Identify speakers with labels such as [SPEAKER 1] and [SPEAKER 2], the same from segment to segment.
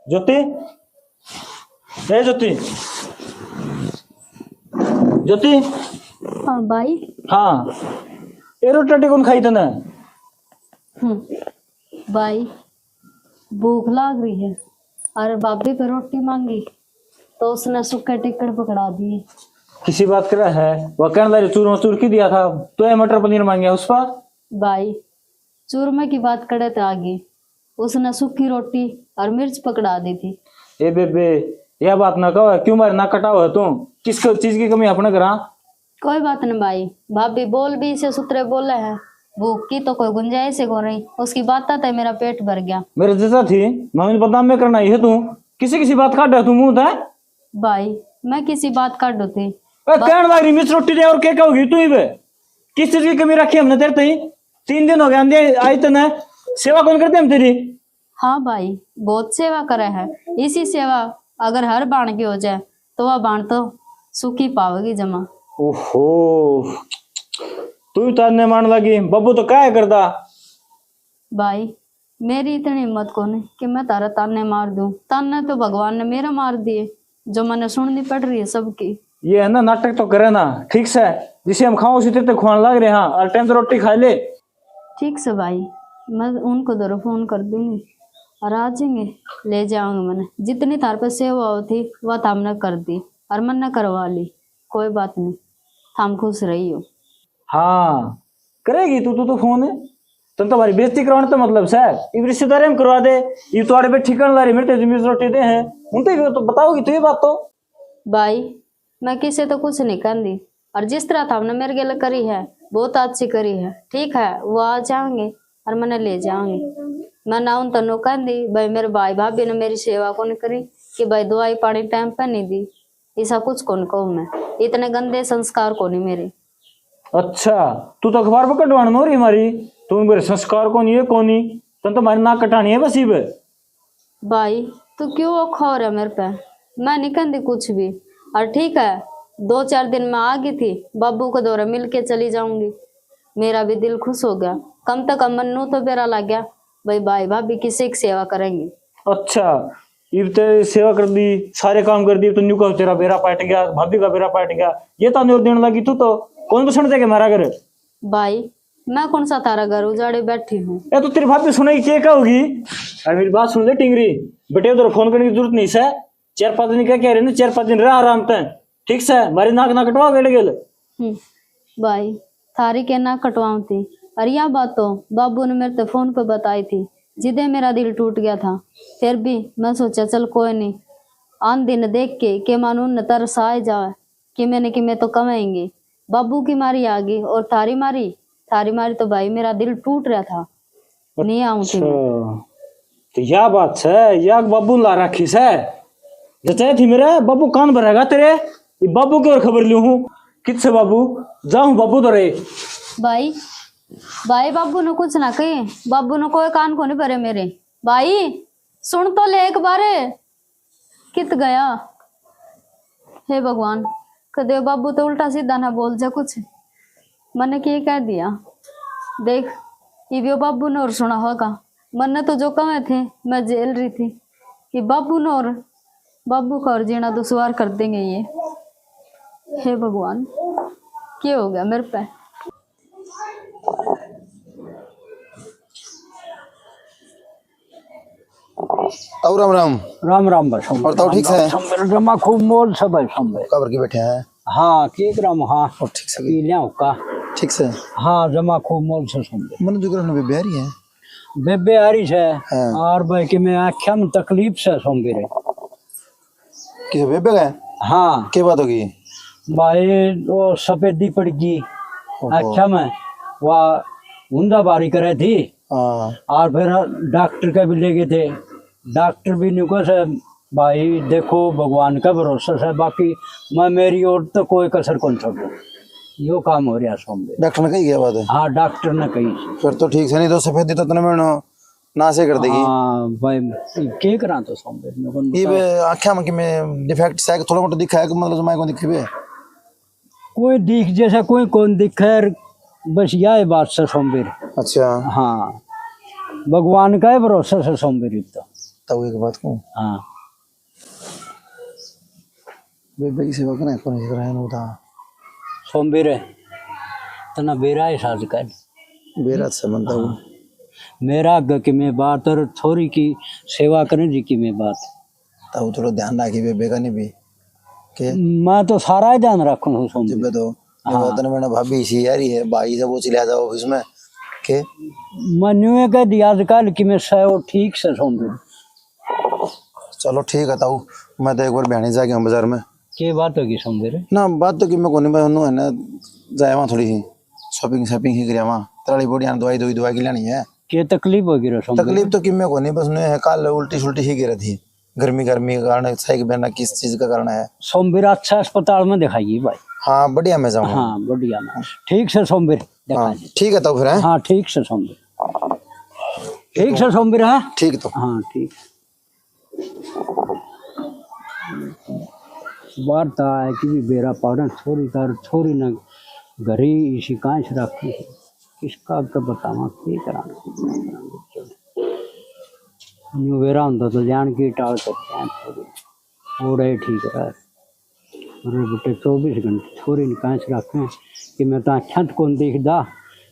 [SPEAKER 1] ज्योति, ए ज्योति, ज्योति।
[SPEAKER 2] हाँ भाई।
[SPEAKER 1] हाँ, ए रोटी कौन खाई तने?
[SPEAKER 2] भाई भूख लाग रही है और बाबी पे रोटी मांगी तो उसने सूखे टिक्कड़ पकड़ा दिए।
[SPEAKER 1] किसी बात कर रहा है? वह कहने लगे चूरमा चूर की दिया था तो ये मटर पनीर मांगे उस पर।
[SPEAKER 2] भाई चूरमे की बात करे तो आगे उसने सूखी रोटी और मिर्च पकड़ा दी थी।
[SPEAKER 1] ए बेबे, यह बात ना कहो, क्यों मारे ना कटाओ है तुम? किस चीज की कमी अपने करा?
[SPEAKER 2] कोई बात नहीं भाई, भाभी बोल भी इसे सूत्रे बोले है, भूख की तो कोई गुंजाइश ही हो रही, उसकी बात आता है मेरा पेट भर गया।
[SPEAKER 1] मेरे जैसा थी मम्मी बदनाम में करना है तू, किसी किसी बात काट तू मुंह था।
[SPEAKER 2] भाई मैं किसी बात काट दो थी।
[SPEAKER 1] कहने लग रही मिर्च रोटी दे और क्या कहोगी तू? ही किस चीज की कमी रखी हमने तेरे तई? 3 दिन हो गए आंधे आई तने, सेवा कौन करते हम तेरी?
[SPEAKER 2] हाँ भाई बहुत सेवा करे है, इसी सेवा अगर हर बाण की हो जाए तो वह बाण तो सूखी पावेगी जमा।
[SPEAKER 1] ओहो, तू ताने मान लगी, बब्बू तो क्या करता?
[SPEAKER 2] भाई मेरी इतनी हिम्मत कौन है कि मैं तारा ताने मार दूं? ताने तो भगवान ने मेरा मार दिए, जो मैंने सुननी पड़ रही है सबकी।
[SPEAKER 1] ये है ना, नाटक तो करे ना, ठीक से जिसे हम खाओ उसी तेरे खुआने लग रहे। हाँ, और टाइम से रोटी खा ले। ठीक
[SPEAKER 2] से भाई, मैं उनको जरूर फोन कर दूंगी और आ जाएंगे, ले जाऊंगी। मैंने जितनी तार पर सेवा होती वह तो हमने कर दी और मैंने करवा ली, कोई बात नहीं, हम खुश रही हो।
[SPEAKER 1] हाँ करेगी तू फोन है तुम तुम्हारी बेइज्जती करवाने तो मतलब से इब रिश्तेदारी में करवा दे। ये तुम्हारे पे ठिकाना ला रही मेरे जमीन रोटी दे हैं उनते भी तो बताओगी तो ये बात तो।
[SPEAKER 2] भाई मैं किसी तो कुछ नहीं कहती, और जिस तरह था हमने मेरे गले करी है बहुत अच्छी करी है, ठीक है वो आ जाएंगे और मैंने ले जाऊंगी। मैं ना उन तनु कहती भाई मेरे भाई भाभी ने मेरी सेवा को नहीं करी कि भाई दवाई पानी टाइम पे नहीं दी, ऐसा कुछ कौन कहूँ मैं, इतने गंदे संस्कार को नहीं मेरे।
[SPEAKER 1] अच्छा तू तो अखबार पर कटवाने हो रही हमारी, तू मेरे संस्कार कौन ये कौन ही तुम तो हमारी नाक कटानी है बस।
[SPEAKER 2] भाई तू क्यों अखौर है मेरे पे? मैं नहीं कहती कुछ भी, और ठीक है 2-4 दिन में आ गई थी, बाबू को दौरा मिल के चली जाऊंगी, मेरा भी दिल खुश हो गया, कम से कम मन्नू तो बेरा लग गया भाई भाई भाभी किसी की सेवा करेंगे।
[SPEAKER 1] अच्छा इब ते सेवा कर दी, सारे काम कर दी, तो न्यू का तेरा बेरा पाट गया, भाभी का बेरा पाट गया, ये तो देने लगी तू तो कौन बसने देगा हमारा घर?
[SPEAKER 2] भाई मैं कौन सा तारा घर उजाड़े बैठी हूँ?
[SPEAKER 1] तो तेरी भाभी सुनेगी क्या कहोगी? अरे मेरी बात सुन ले टिंगरी बेटे, उधर फोन करने की जरूरत नहीं है, 4-5 दिन क्या कह रहे ना, 4-5 दिन रह आराम से, ठीक से हमारी नाक ना कटवा गेल गेल।
[SPEAKER 2] भाई थारी के नाक कटवाऊं थी, और यह बात तो बाबू ने मेरे तो फोन पे बताई थी, जिदे मेरा दिल टूट गया था, फिर भी मैं सोचा चल कोई नहीं, आन दिन देख के मानून न तरस आ जाए कि मैंने कि मैं तो कमाएंगे, बाबू की मारी आ गई और थारी मारी तो भाई मेरा दिल टूट रहा था, नहीं आऊं थी मैं।
[SPEAKER 1] तो यह बात है, या बाबू ला रखी से जचाए थी मेरे बाबू कान भरेगा तेरे, ये बाबू की और खबर लू हूँ किससे बाबू जाऊं बाबू तो रहे।
[SPEAKER 2] भाई बाबू ने कुछ ना कही, बाबू ने कोई कान को नहीं भरे मेरे। भाई सुन तो ले एक बार, कित गया? हे भगवान कदे बाबू तो उल्टा सीधा ना बोल जा कुछ, मैंने क्या कह दिया? देख ये बाबू ने और सुना होगा, मैंने तो जो कमे थे मैं जेल रही थी, ये बाबू का और जीना दुश्वार कर देंगे ये। हे भगवान क्या हो गया मेरे पे?
[SPEAKER 3] ताऊ राम राम।
[SPEAKER 4] राम राम बस।
[SPEAKER 3] और ताऊ ठीक से?
[SPEAKER 4] जमा खूब मोल सब है संभे।
[SPEAKER 3] कबर के बैठे हैं?
[SPEAKER 4] हाँ के ग्राम। हाँ
[SPEAKER 3] और ठीक से
[SPEAKER 4] पी लिया का
[SPEAKER 3] ठीक से।
[SPEAKER 4] हाँ जमा खूब मोल से संभे।
[SPEAKER 3] मन जो करने बेबे आ रही है?
[SPEAKER 4] बेबे आ रही है।
[SPEAKER 3] हाँ।
[SPEAKER 4] और भाई कि मैं आख्या में तकलीफ से संभे रे।
[SPEAKER 3] किसे बेबे गए?
[SPEAKER 4] हाँ
[SPEAKER 3] क्या बात होगी?
[SPEAKER 4] भाई वो सफेदी पड़ गई आख्या में, वह उंदा बारी करे थी।
[SPEAKER 3] हाँ।
[SPEAKER 4] और फिर डॉक्टर का भी ले गए थे, डॉक्टर भी नहीं कहा से भाई देखो भगवान का भरोसा है, बाकी मैं मेरी ओर तो कोई कसर कौन छोड़ू, यो काम हो रहा सोमवार।
[SPEAKER 3] डॉक्टर ने कही क्या बात है?
[SPEAKER 4] हाँ डॉक्टर ने कही।
[SPEAKER 3] फिर तो ठीक है, नहीं तो सफेदी तो तने में नासे कर देगी।
[SPEAKER 4] हाँ भाई के करा तो सोमवार
[SPEAKER 3] ये आख्या में कि मैं डिफेक्ट से थोड़ा मोटा दिखा है, मतलब मैं कौन दिखे बे?
[SPEAKER 4] कोई दिख जैसा कोई कौन दिखे, बस यह बात से सोमवार।
[SPEAKER 3] अच्छा।
[SPEAKER 4] हाँ भगवान का भरोसा से सोमवार तो
[SPEAKER 3] ताऊ एक बात कहूँ,
[SPEAKER 4] हाँ
[SPEAKER 3] बेबे की सेवा करना कौन करा है बता।
[SPEAKER 4] सोमबीर तना बेरा है साज कर
[SPEAKER 3] बेरात से बनता हूँ
[SPEAKER 4] मेरा अग की मैं बात और छोरी की सेवा करने जी की मैं बात।
[SPEAKER 3] ताऊ थोड़ा ध्यान राखी बेबे का नहीं भी के
[SPEAKER 4] मैं तो सारा ही ध्यान रखूँ हूँ सोमबीर।
[SPEAKER 3] जब तो वतन में भाभी इसी यारी है भाई से वो चले जाओ ऑफिस में के
[SPEAKER 4] मैं न्यू कह दिया आजकल कि मैं सह ठीक से सोमबीर।
[SPEAKER 3] चलो ठीक है ताऊ, मैं तो एक बार बहनी जाके हूँ बाजार में।
[SPEAKER 4] के बात होगी सोमबीर?
[SPEAKER 3] ना बात तो कि मैं कोनी भाई है ना जाए वहाँ थोड़ी सी शॉपिंग ही करिया वहाँ तराड़ी बोड़ी दवाई की लेनी है।
[SPEAKER 4] के तकलीफ होगी रो सोमबीर?
[SPEAKER 3] तकलीफ तो कि मैं कोनी बस ने है कल उल्टी सुल्टी ही गिरी थी गर्मी के कारण सही के बिना किस चीज का कारण है।
[SPEAKER 4] सोमबीर अच्छा अस्पताल में दिखाइए भाई।
[SPEAKER 3] हाँ बढ़िया मैं जाऊँगा।
[SPEAKER 4] हाँ बढ़िया ना ठीक से सोमबीर
[SPEAKER 3] हाँ
[SPEAKER 4] दिखाइए।
[SPEAKER 3] ठीक है ताऊ फिर है।
[SPEAKER 4] हाँ ठीक से सोमबीर ठीक से सोमबीर है।
[SPEAKER 3] ठीक तो
[SPEAKER 4] हाँ ठीक वार्ता है कि भी बेरा पावन छोरी कर छोरी न घरी इसी कांच रखी है किसका का बतावा की करा न्यू बेरा होता तो जान की टाल सकते हैं छोरी हो रहे ठीक है। अरे बेटे 24 घंटे छोरी ने कांच रखे कि मैं तो छत कौन दिखदा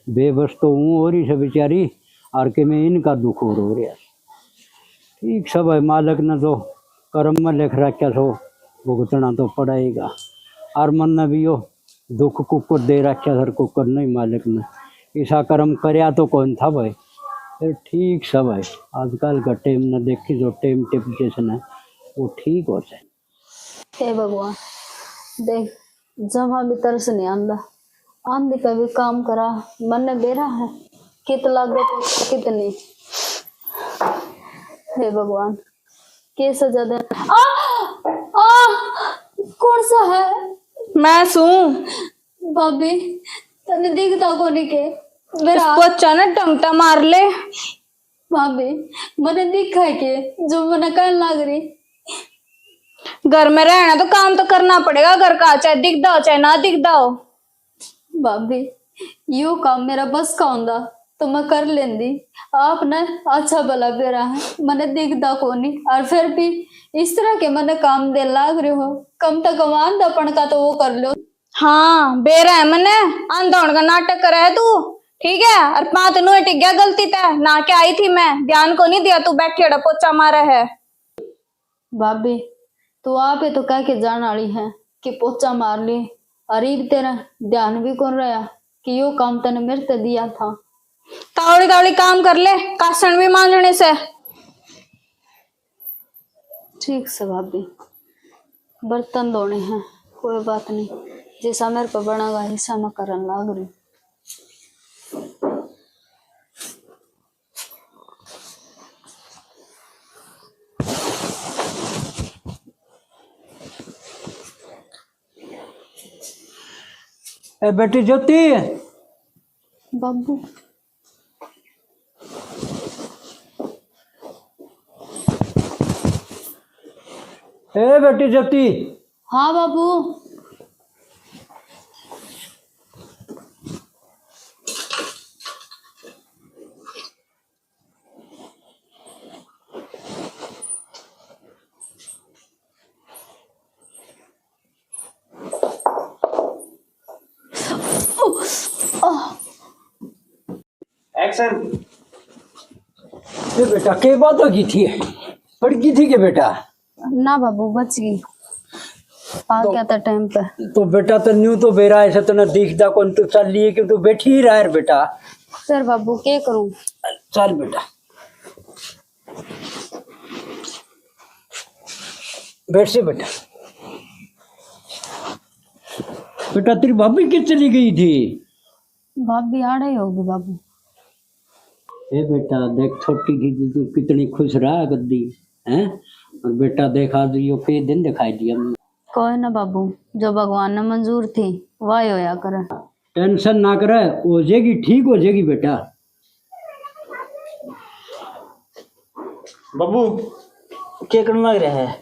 [SPEAKER 4] बेबस तो हूँ और ही से बेचारी और कि मैं इनका दुख हो रहा ठीक सब है मालिक ने तो कर्म में लिख रखा सो भुगतना तो पड़ेगा और मन ने भी यो दुख कुकर दे रखा सर कुकर नहीं मालिक ने ऐसा कर्म करया तो कौन था भाई फिर ठीक सब है आजकल का टेम न देखी जो टेम टिप जैसे न वो ठीक हो जाए।
[SPEAKER 2] हे भगवान देख जमा भी तरस नहीं आंदा आंधी पे भी काम करा मन ने बेरा है कित लागत कितनी। हे भगवान के सजा दे आ कौन सा है?
[SPEAKER 5] मैं सू
[SPEAKER 2] भाभी तने दिखता कोनी के मेरा
[SPEAKER 5] पोचा ना टंगटा मार ले।
[SPEAKER 2] भाभी मने दिखा है के जो मने कहने लग रही
[SPEAKER 5] घर में रहना तो काम तो करना पड़ेगा घर का चाहे दिखदा हो चाहे ना दिखदा हो।
[SPEAKER 2] भाभी यो काम मेरा बस का होंदा तो मैं कर लेंदी आप ना अच्छा भला बेरा है मने दिखदा कोनी और फिर भी इस तरह के मने काम दे लाग रहे हो कम तक आंधापन का तो वो कर लो।
[SPEAKER 5] हाँ बेरा है मने आंधा होने का नाटक करे है तू ठीक है और पाँच नु टिक गया गलती तय ना के आई थी मैं ध्यान को नहीं दिया तू बैठी अड़ा पोचा मारा है।
[SPEAKER 2] भाभी तू आप तो कह के जान वाली है कि पोचा मार ली और एक तेरा ध्यान भी कौन रहा कि यो काम तने मेरे ते दिया था।
[SPEAKER 5] तावड़ी तावड़ी काम कर ले कासन भी मांझने से।
[SPEAKER 2] ठीक से भाभी बर्तन धोने हैं कोई बात नहीं जैसा मेरे पर बना हिस्सा में करन लाग रही।
[SPEAKER 4] ए बेटी ज्योति
[SPEAKER 2] बाबू
[SPEAKER 4] ए बेटी ज्योति
[SPEAKER 2] हाँ बाबू
[SPEAKER 1] एक्शन।
[SPEAKER 4] ए बेटा के बात होगी थी पड़ गई थी के बेटा?
[SPEAKER 2] ना बाबू बच गई आ गया था टाइम पे।
[SPEAKER 4] तो बेटा तो न्यू तो बेरा ऐसे तो ना दिखता कौन तो चल लिए कि तू बैठी ही रहा है बेटा।
[SPEAKER 2] फिर बाबू क्या करूं?
[SPEAKER 4] चल बेटा बैठ से बेटा। बेटा तेरी भाभी किस चली गई थी?
[SPEAKER 2] भाभी आ रही होगी बाबू।
[SPEAKER 4] ए बेटा देख छोटी थी तू कितनी खुश रहा गद्दी हैं और बेटा देखा तो यो पे दिन दिखाई दिया।
[SPEAKER 2] कोई ना बाबू जो भगवान ने मंजूर थी वही होया करे।
[SPEAKER 4] टेंशन ना करे हो जाएगी ठीक हो जाएगी बेटा।
[SPEAKER 1] बाबू क्या करने लग रहा है?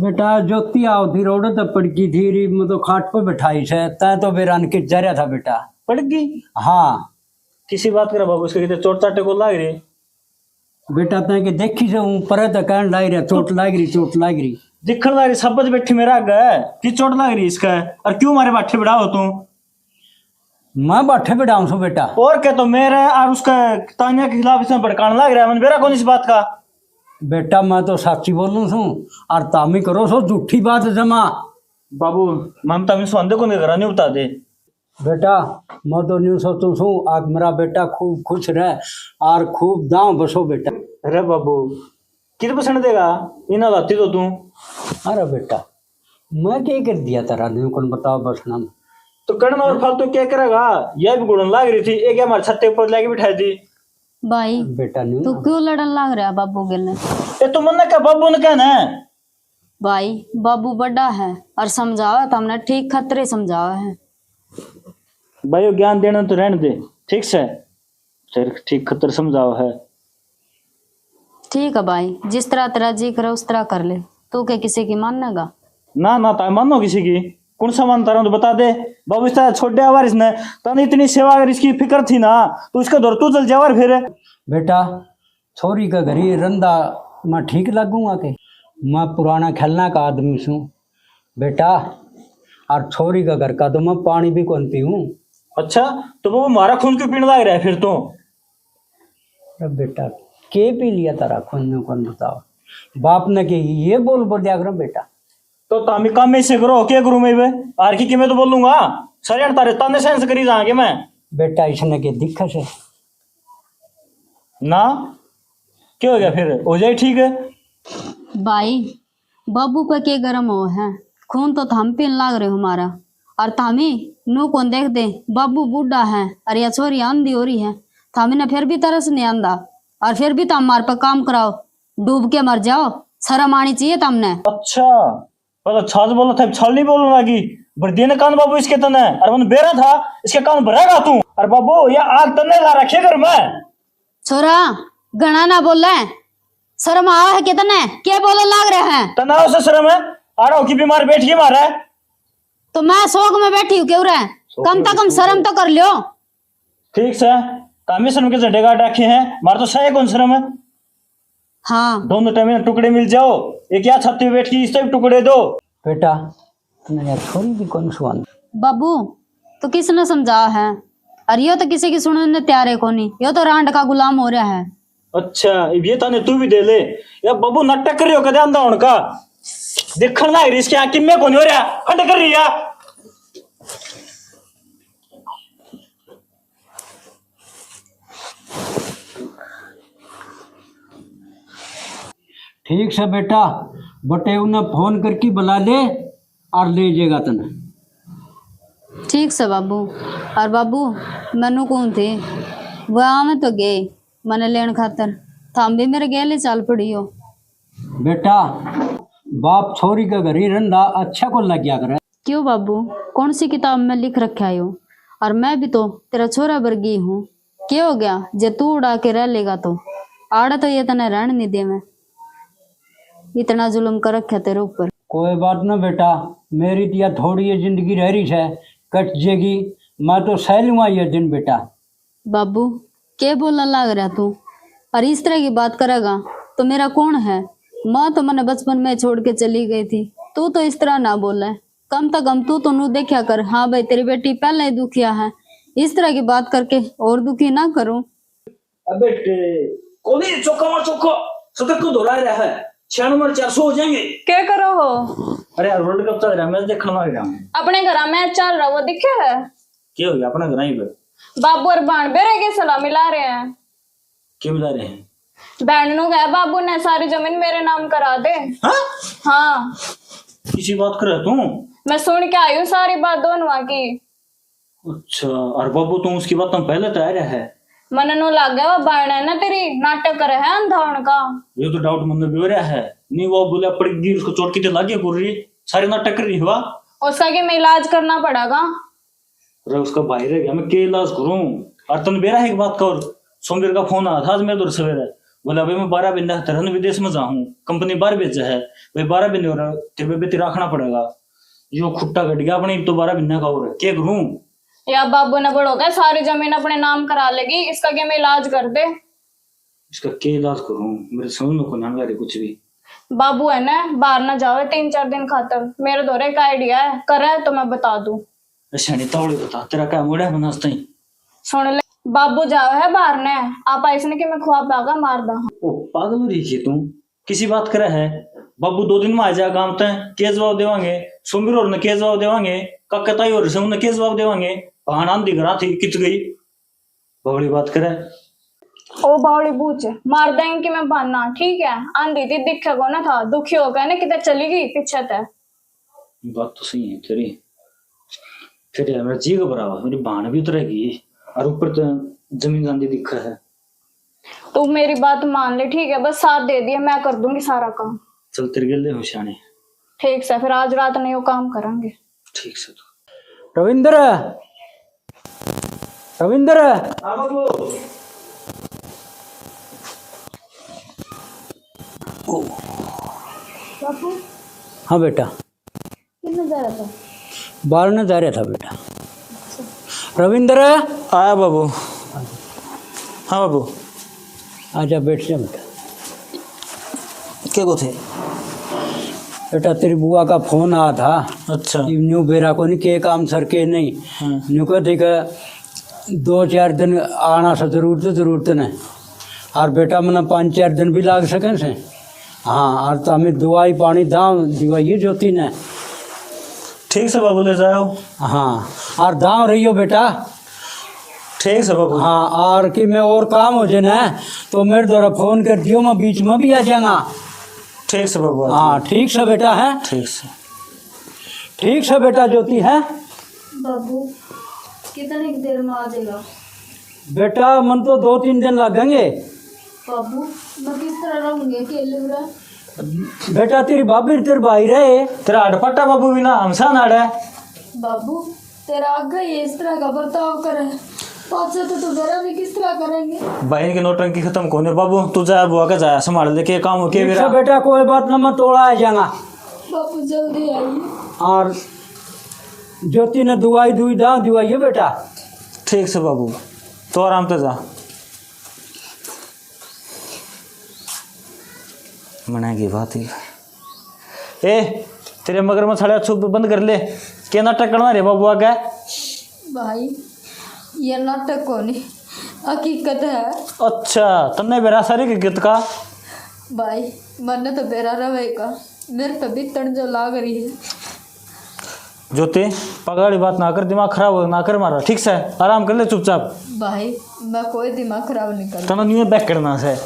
[SPEAKER 4] बेटा ज्योति आओ थी रोड तो पड़ गई थी री मतलब खाट पर बैठाई से तय तो बेरान के जा रहा था बेटा।
[SPEAKER 1] पड़ गई?
[SPEAKER 4] हाँ
[SPEAKER 1] किसी बात करा बाबू उसके कितने चोट चाटे को लग रही?
[SPEAKER 4] बेटा तय के देखी से हूँ पर तो कहन लाग रहा चोट लाग रही चोट लाग रही।
[SPEAKER 1] दिखण लाग रही सबज बैठी मेरा आगे की चोट लग रही इसका और क्यों मारे बाठे बिड़ाओ तू।
[SPEAKER 4] मैं बाठे पे डाउन सो बेटा।
[SPEAKER 1] और क्या तो मेरा और उसका तानिया के खिलाफ इसमें भड़काने लग रहा है मन मेरा कौन इस बात का।
[SPEAKER 4] बेटा मैं तो साची बोलूं सू और तामी करो सो झूठी बात जमा।
[SPEAKER 1] बाबू ममता में स्वांदे को नहीं करा नहीं बता दे।
[SPEAKER 4] बेटा मैं तो न्यू सोचू सू आज मेरा बेटा खूब खुश रहे और खूब दांव बसो बेटा।
[SPEAKER 1] अरे बाबू कित पसंद देगा इना लाती तो तू।
[SPEAKER 4] अरे बेटा मैं क्या कर दिया तेरा न्यू कौन बताओ बस नाम।
[SPEAKER 1] तो कर्ण और फालतू क्या करेगा यह भी गुड़न लाग रही थी एक हमारे छत्ते ऊपर लेके बिठाई दी।
[SPEAKER 2] भाई
[SPEAKER 4] बेटा न्यू
[SPEAKER 2] तू क्यों लड़न लाग रहा है बाबू के लिए?
[SPEAKER 1] ये तो मन क्या बाबू ने कहना है।
[SPEAKER 2] भाई बाबू बड़ा है और समझावा तो हमने ठीक खतरे समझावा है।
[SPEAKER 1] भाई वो ज्ञान देना तो रहने दे ठीक से फिर ठीक खतर समझाओ है।
[SPEAKER 2] ठीक है भाई जिस तरह तेरा जी करे उस तरह कर ले। तू क्या किसी की मानेगा?
[SPEAKER 1] ना ना ता मानो किसी की कौन सा मानता रहा तो बता दे। बाबू इस तरह छोड़ दिया इसने तने इतनी सेवा अगर इसकी फिक्र थी ना तो इसका दौर तू चल जावर फिर।
[SPEAKER 4] बेटा छोरी का घरी रंदा मैं ठीक लगूंगा के मैं पुराना खेलना का आदमी हूँ बेटा और छोरी का घर का तो मैं पानी भी कौन पीऊँ।
[SPEAKER 1] अच्छा तो वो हमारा खून क्यों पीने लग रहा है फिर तो।
[SPEAKER 4] अरे बेटा के पी लिया तारा खून कौन बताओ बाप ने के ये बोल दिया करो बेटा।
[SPEAKER 1] तो तामी काम में से करो क्या करूं मैं वे आर की मैं तो बोलूंगा सर तारे ताने सेंस करी जाएंगे मैं।
[SPEAKER 4] बेटा इसने के दिक्कत है
[SPEAKER 1] ना क्या हो गया फिर हो जाए ठीक है।
[SPEAKER 2] भाई बाबू पे के गरम हो है खून तो थम पीन लाग रहे हो हमारा और थामी नू कौन देख दे बाबू बूढ़ा है और या छोरी आंधी हो रही है थामी ने फिर भी तरस नहीं आंदा और फिर भी तुम हमारे पर काम कराओ डूब के मर जाओ शर्म आनी चाहिए तुमने।
[SPEAKER 1] अच्छा मतलब छाछ बोलना था छाल नहीं बोलना लगी बर्दी ने कान बाबू इसके तने और मन बेरा था इसके कान भरेगा तू और बाबू ये आग तने ला रखे कर मैं।
[SPEAKER 2] छोरा गणा ना बोल रहे शर्म आ है कितने क्या बोलने लग रहे हैं?
[SPEAKER 1] तनाव से शर्म है आ रहा की बीमार बैठ के मारा है।
[SPEAKER 2] तो मैं शौक में बैठी हूँ क्यों रहे कम से कम शर्म तो कर लियो।
[SPEAKER 1] ठीक से तामी शर्म के झंडे गाड़ रखे हैं मार तो सही कौन शर्म है।
[SPEAKER 2] हाँ
[SPEAKER 1] दोनों टाइम में टुकड़े मिल जाओ एक या छत्ती में बैठ के इससे भी टुकड़े दो।
[SPEAKER 4] बेटा तुमने यार छोरी भी कौन सुन।
[SPEAKER 2] बाबू तो किसने समझा है और यो तो किसी की सुनने तैयार है कोनी यो तो रांड का गुलाम हो रहा है।
[SPEAKER 1] अच्छा ये ताने तू भी दे ले या बाबू नाटक कर रही हो कदे अंधा उनका देखण ना इसके आंख में कौन हो रहा खंड कर रही है।
[SPEAKER 4] ठीक से बेटा बटे उन्हें फोन करके बुला ले और ले जाएगा तने।
[SPEAKER 2] ठीक से बाबू और बाबू मैनू कौन थे वह में तो गए मैंने लेन खातर थाम भी मेरे गेले चाल पड़ी हो।
[SPEAKER 4] बेटा बाप छोरी का घर ही रंधा अच्छा को लग गया करे।
[SPEAKER 2] क्यों बाबू कौन सी किताब में लिख रखा है हो और मैं भी तो तेरा छोरा वर्गी हूँ क्या हो गया जे तू उड़ा के रह लेगा तो आड़ा तो ये तने रहने नहीं दे मैं इतना जुल्म कर रखा तेरे ऊपर।
[SPEAKER 4] कोई बात ना बेटा मेरी तो यह थोड़ी ये जिंदगी रह रही है कट जाएगी मैं तो सह लूंगा ये दिन बेटा।
[SPEAKER 2] बाबू क्या बोलने लग रहा तू और इस तरह की बात करेगा तो मेरा कौन है। माँ तो मैंने बचपन में छोड़ के चली गई थी तू तो इस तरह ना बोले कम से कम तू तो नू देखा कर। हाँ भाई तेरी बेटी पहले ही दुखिया है इस तरह की बात करके और दुखी ना करूं।
[SPEAKER 1] अबे कोनी चौका मार चौको सतर्क को दोहरा रहा है 6 नंबर 400 हो जाएंगे।
[SPEAKER 5] क्या करो हो?
[SPEAKER 1] अरे यार वर्ल्ड कप चल रहा है मैच देखने लग रहा हूं।
[SPEAKER 5] अपने घर मैच चल रहा वो दिखे है
[SPEAKER 1] क्या हो गया अपना घर ही पे
[SPEAKER 5] बाबू और बाण बेरे के सलाह मिला रहे हैं।
[SPEAKER 1] क्यों मिला रहे हैं?
[SPEAKER 5] बैंड नु गया बाबू ने सारी जमीन मेरे नाम करा दे।
[SPEAKER 1] हाँ
[SPEAKER 5] हाँ
[SPEAKER 1] किसी बात कर रहा तू?
[SPEAKER 5] मैं सुन के आई हूँ सारी बात दोनों की।
[SPEAKER 1] अच्छा और बाबू तुम उसकी बात तुम पहले तो आ रहा है
[SPEAKER 5] मन नु लग गया वो बाण है ना तेरी नाटक करे है अंधावन का।
[SPEAKER 1] ये तो डाउट मन में भी हो रहा है नहीं वो बोले पड़ गई उसको चोट की लागे कर रही सारी नाटक कर रही हुआ
[SPEAKER 5] उसका कि मैं इलाज करना पड़ेगा।
[SPEAKER 1] अरे उसका भाई रह गया मैं क्या इलाज करूं और तुम बेरा है एक बात कर सोमवीर का फोन आया था आज मेरे दूर सवेरे बोला भाई मैं 12 महीने तरह विदेश में जाऊं कंपनी बाहर भेजा है भाई 12 महीने हो रहा तेरे बेटी रखना पड़ेगा यो खुट्टा कट गया अपने तो 12 महीने का हो रहा क्या करूं।
[SPEAKER 5] या बाबू ने बड़ो गया सारी जमीन अपने नाम करा लेगी इसका कि मैं इलाज कर दे।
[SPEAKER 1] इसका क्या इलाज करूं, मेरे समझ में को ना आ रही कुछ भी।
[SPEAKER 5] बाबू है ना, बाहर ना जाओ 3-4 दिन खातर। मेरे दौरे एक आइडिया है, करे तो मैं बता दूं।
[SPEAKER 1] अच्छा नहीं तौड़ी बता, तेरा क्या मुड़ा है बनास्ता ही।
[SPEAKER 5] सुन ले, बाबू जाओ है बाहर ने, आप ऐसने कि मैं ख्वाब पागा मार दा।
[SPEAKER 1] ओ पागल हो रही है तू, किसी बात करे है। बाबू 2 दिन में आ जाए गांव तक, के जवाब देवांगे। सुमीर और ने के जवाब देवांगे, ककताई और से के जवाब देवांगे। पहाड़ आंधी करा थी किच गई, बड़ी बात करे।
[SPEAKER 5] ओ बावड़ी बूच, मार देंगे कि मैं बहाना, ठीक है। आंधी थी दिखे को ना था, दुखी हो गए ना कितने चली गई पीछे तय।
[SPEAKER 1] बात तो सही है तेरी। फिर यार मेरा जी घबरावा, मेरी बहन भी उतरेगी और ऊपर तो जमीन आंधी दिखा है।
[SPEAKER 5] तू मेरी बात मान ले, ठीक है। बस साथ दे दिया, मैं कर दूंगी सारा काम।
[SPEAKER 1] चल तेरे गले होशियाने।
[SPEAKER 5] ठीक से, फिर आज रात नहीं वो काम करेंगे।
[SPEAKER 1] ठीक से तो
[SPEAKER 4] रविंद्र, रविंद्र,
[SPEAKER 2] बापू
[SPEAKER 4] हाँ बेटा,
[SPEAKER 2] कितना जा रहा था?
[SPEAKER 4] बाहर न जा रहा था बेटा। रविंद्र,
[SPEAKER 1] आया बाबू। हाँ बाबू,
[SPEAKER 4] आजा बैठ जा बेटा।
[SPEAKER 1] क्या को थे?
[SPEAKER 4] बेटा तेरी बुआ का फोन आया था।
[SPEAKER 1] अच्छा
[SPEAKER 4] न्यू बेरा को नहीं के काम सर के नहीं। न्यू को ठीक है 2-4 दिन आना से जरूरत नहीं। और बेटा मैंने 5-4 दिन भी लाग सके से। हाँ, और तो हमें दवाई पानी दाम दिवाइए ज्योति ने।
[SPEAKER 1] ठीक से बाबू ले जाओ।
[SPEAKER 4] हाँ, और दाम रहियो बेटा।
[SPEAKER 1] ठीक से बाबू।
[SPEAKER 4] हाँ, और कि मैं और काम हो जाए ना तो मेरे द्वारा फोन कर दियो, मैं बीच में भी आ जाऊंगा।
[SPEAKER 1] ठीक से बाबू।
[SPEAKER 4] हाँ ठीक से बेटा है।
[SPEAKER 1] ठीक से।
[SPEAKER 4] ठीक से बेटा ज्योति है।
[SPEAKER 2] बाबू कितनी देर में आ जाएगा?
[SPEAKER 4] बेटा मन तो 2-3 दिन लगेंगे।
[SPEAKER 2] बाबू मैं किस तरह रहूंगी अकेले उरा?
[SPEAKER 4] बेटा तेरी भाभी तेरे भाई रहे।
[SPEAKER 1] तेरा अड़पट्टा बाबू भी ना हमसा नाड़ है।
[SPEAKER 2] बाबू तेरा आगे ये इस तरह का बर्ताव करे, पाछे तो मेरा भी किस तरह करेंगे?
[SPEAKER 1] बहन की नोटंकी खत्म कोने बाबू, तू जा बुआ का जाया संभाल ले के काम हो के
[SPEAKER 4] ठीक से बेटा, कोई बात ना, मैं तोड़ा आ जाऊंगा।
[SPEAKER 2] बापू जल्दी आइए।
[SPEAKER 4] और ज्योति ने दवाई दिवाइए बेटा।
[SPEAKER 1] ठीक से बाबू, तो आराम से जा। मना की बात ही। ए तेरे मगर में साढ़े छुप बंद कर ले, क्या नाटक करना रे बाबू आगे।
[SPEAKER 2] भाई ये नाटक को नहीं, हकीकत है।
[SPEAKER 1] अच्छा तन्ने बेरा सारी की गीत का।
[SPEAKER 2] भाई मन तो बेरा रहेगा, मेरे पे भी तन जो लाग रही है।
[SPEAKER 1] ज्योति पगाड़ी बात ना कर, दिमाग खराब ना कर मारा। ठीक से आराम कर ले चुपचाप।
[SPEAKER 2] भाई मैं कोई दिमाग खराब नहीं कर।
[SPEAKER 1] तना न्यू बैक करना से।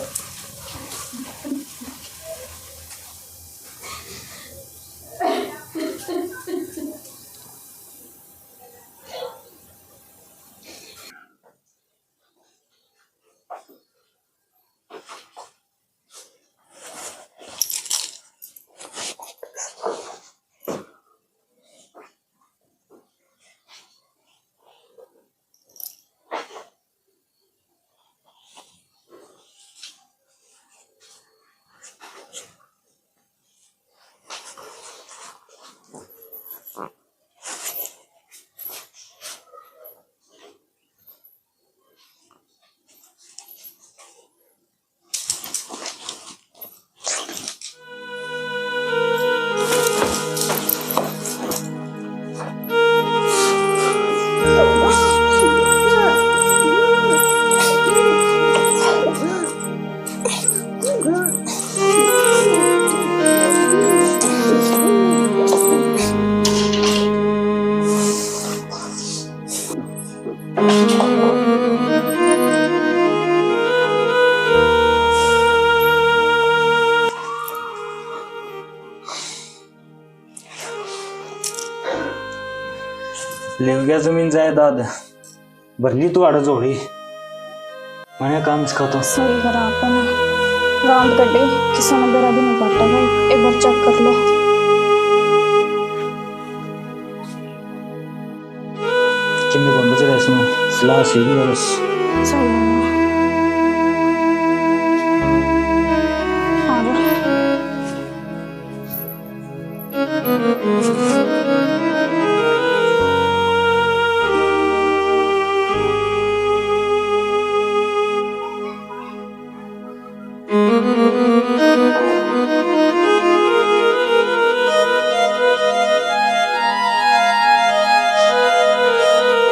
[SPEAKER 1] ले गया जमीन जायदाद, भरली तू आड़ जोड़ी। मैंने काम इसका तो
[SPEAKER 5] सॉरी करा आपने, रात कटे किसी ने बेरा भी नहीं काटा भाई, एक बार चेक कर लो।
[SPEAKER 1] किन्ने बंद चले इसमें सलाह सी बस।
[SPEAKER 5] सही है।